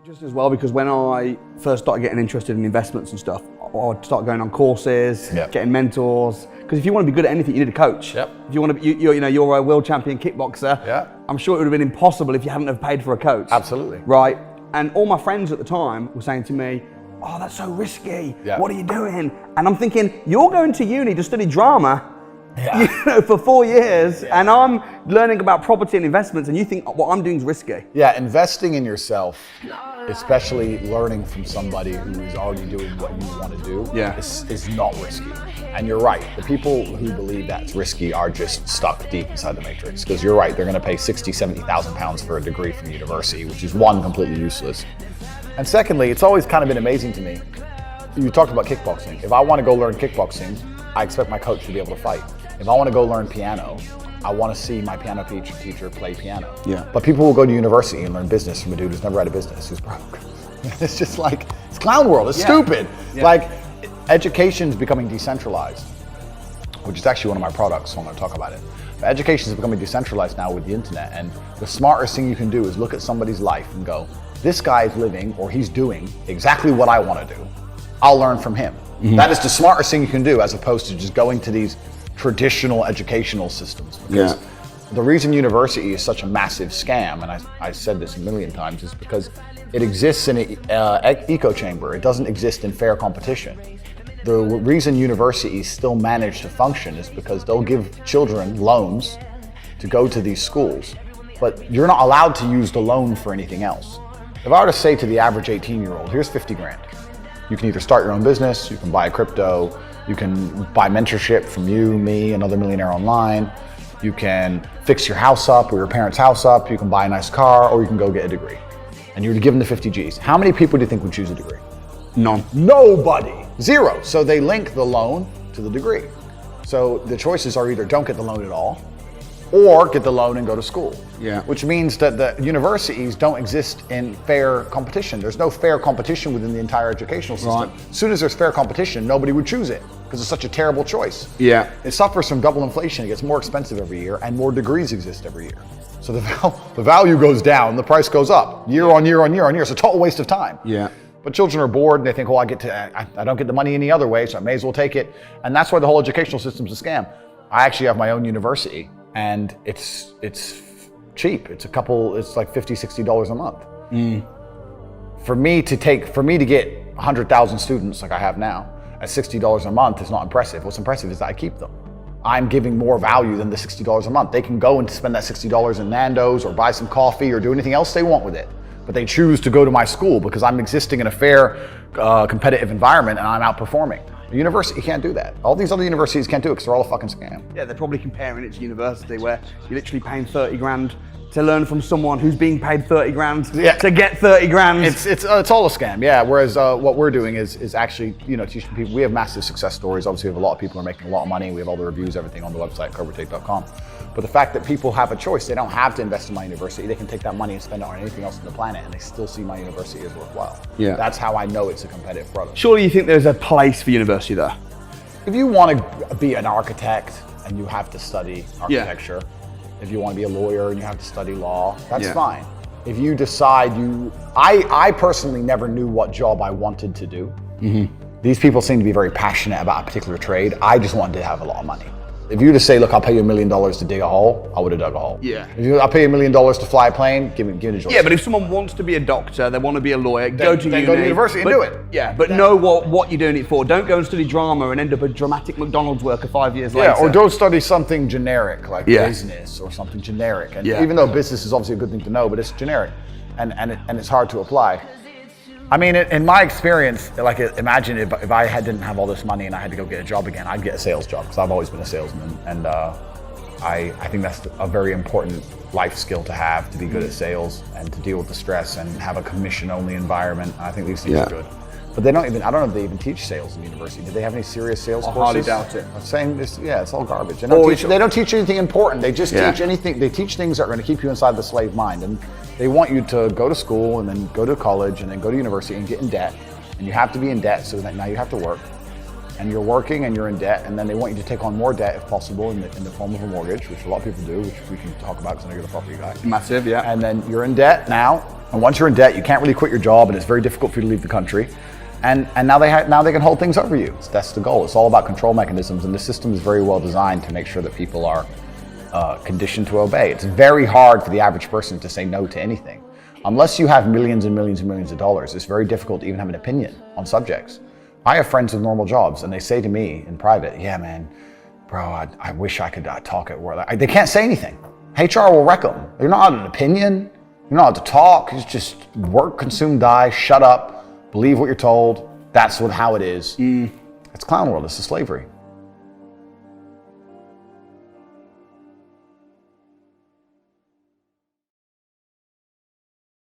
Just as well, because when I first started getting interested in investments and stuff, I'd start going on courses, getting mentors. Because if you want to be good at anything, you need a coach. Yep. If you want to be, you're a world champion kickboxer. I'm sure it would have been impossible if you hadn't have paid for a coach. Absolutely. Right. And all my friends at the time were saying to me, "Oh, that's so risky. What are you doing?" And I'm thinking, you're going to uni to study drama. For 4 years, and I'm learning about property and investments, and you think what I'm doing is risky. Yeah, investing in yourself, especially learning from somebody who is already doing what you want to do, is not risky. And you're right, the people who believe that's risky are just stuck deep inside the matrix, because you're right, they're going to pay 60, 70,000 pounds for a degree from university, which is one, completely useless. And secondly, it's always kind of been amazing to me. You talked about kickboxing. If I want to go learn kickboxing, I expect my coach to be able to fight. If I want to go learn piano, I want to see my piano teacher play piano. But people will go to university and learn business from a dude who's never had a business, who's broke. It's just like, it's clown world, it's stupid. Like, education's becoming decentralized, which is actually one of my products, so I'm going to talk about it. But education is becoming decentralized now with the internet, and the smartest thing you can do is look at somebody's life and go, this guy is living, or he's doing exactly what I want to do. I'll learn from him. That is the smartest thing you can do, as opposed to just going to these traditional educational systems. Because the reason university is such a massive scam, and I said this a million times, is because it exists in an echo chamber. It doesn't exist in fair competition. The reason universities still manage to function is because they'll give children loans to go to these schools, but you're not allowed to use the loan for anything else. If I were to say to the average 18-year-old, here's 50 grand. You can either start your own business, you can buy crypto, you can buy mentorship from you, me, another millionaire online. You can fix your house up or your parents' house up. You can buy a nice car, or you can go get a degree. And you're given the 50 G's. How many people do you think would choose a degree? None. Nobody. Zero. So they link the loan to the degree. So the choices are either don't get the loan at all, or get the loan and go to school. Which means that the universities don't exist in fair competition. There's no fair competition within the entire educational system. As soon as there's fair competition, nobody would choose it, because it's such a terrible choice. It suffers from double inflation. It gets more expensive every year, and more degrees exist every year. So the value goes down, the price goes up, year on year on year on year. It's a total waste of time. But children are bored, and they think, well, I don't get the money any other way, so I may as well take it. And that's why the whole educational system's a scam. I actually have my own university, and it's cheap. It's like $50, $60 a month. For me to get 100,000 students like I have now at $60 a month is not impressive. What's impressive is that I keep them. I'm giving more value than the $60 a month. They can go and spend that $60 in Nando's or buy some coffee or do anything else they want with it. But they choose to go to my school because I'm existing in a fair, competitive environment, and I'm outperforming. A university can't do that. All these other universities can't do it because they're all a fucking scam. Yeah, they're probably comparing it to university, where you're literally paying 30 grand to learn from someone who's being paid 30 grand to get 30 grand. It's all a scam, Whereas what we're doing is actually, teaching people. We have massive success stories. Obviously, we have a lot of people who are making a lot of money. We have all the reviews, everything on the website, CobraTate.com. But the fact that people have a choice, they don't have to invest in my university. They can take that money and spend it on anything else on the planet, and they still see my university as worthwhile. That's how I know it's a competitive product. Surely you think there's a place for university there? If you want to be an architect and you have to study architecture, if you want to be a lawyer and you have to study law, that's fine. If you decide I personally never knew what job I wanted to do. These people seem to be very passionate about a particular trade. I just wanted to have a lot of money. If you were to say, look, I'll pay you $1 million to dig a hole, I would have dug a hole. I'll pay you $1 million to fly a plane, give it a choice. But if someone wants to be a doctor, they want to be a lawyer, go to university and do it. But know what you're doing it for. Don't go and study drama and end up a dramatic McDonald's worker 5 years later. Or don't study something generic like business or something generic. And even though business is obviously a good thing to know, but it's generic and it's hard to apply. I mean, in my experience, like, imagine if I didn't have all this money and I had to go get a job again, I'd get a sales job, because I've always been a salesman. And I think that's a very important life skill to have, to be good at sales and to deal with the stress and have a commission-only environment. I think these things are good. But they don't even, I don't know if they even teach sales in university. Do they have any serious sales courses? I hardly doubt it. I'm saying this, it's all garbage. They don't teach anything important. They just teach anything. They teach things that are going to keep you inside the slave mind. And they want you to go to school and then go to college and then go to university and get in debt. And you have to be in debt, so that now you have to work. And you're working and you're in debt, and then they want you to take on more debt if possible in the form of a mortgage, which a lot of people do, which we can talk about because I know you're the property guy. Massive, And then you're in debt now, And once you're in debt, you can't really quit your job, and it's very difficult for you to leave the country. And now they can hold things over you. That's the goal. It's all about control mechanisms, and the system is very well designed to make sure that people are conditioned to obey. It's very hard for the average person to say no to anything. Unless you have millions and millions and millions of dollars, it's very difficult to even have an opinion on subjects. I have friends with normal jobs, and they say to me in private, yeah, man, bro, I wish I could talk at work. They can't say anything. HR will wreck them. You're not allowed an opinion. You're not allowed to talk. It's just work, consume, die, shut up, believe what you're told. That's how it is. It's clown world. It's slavery.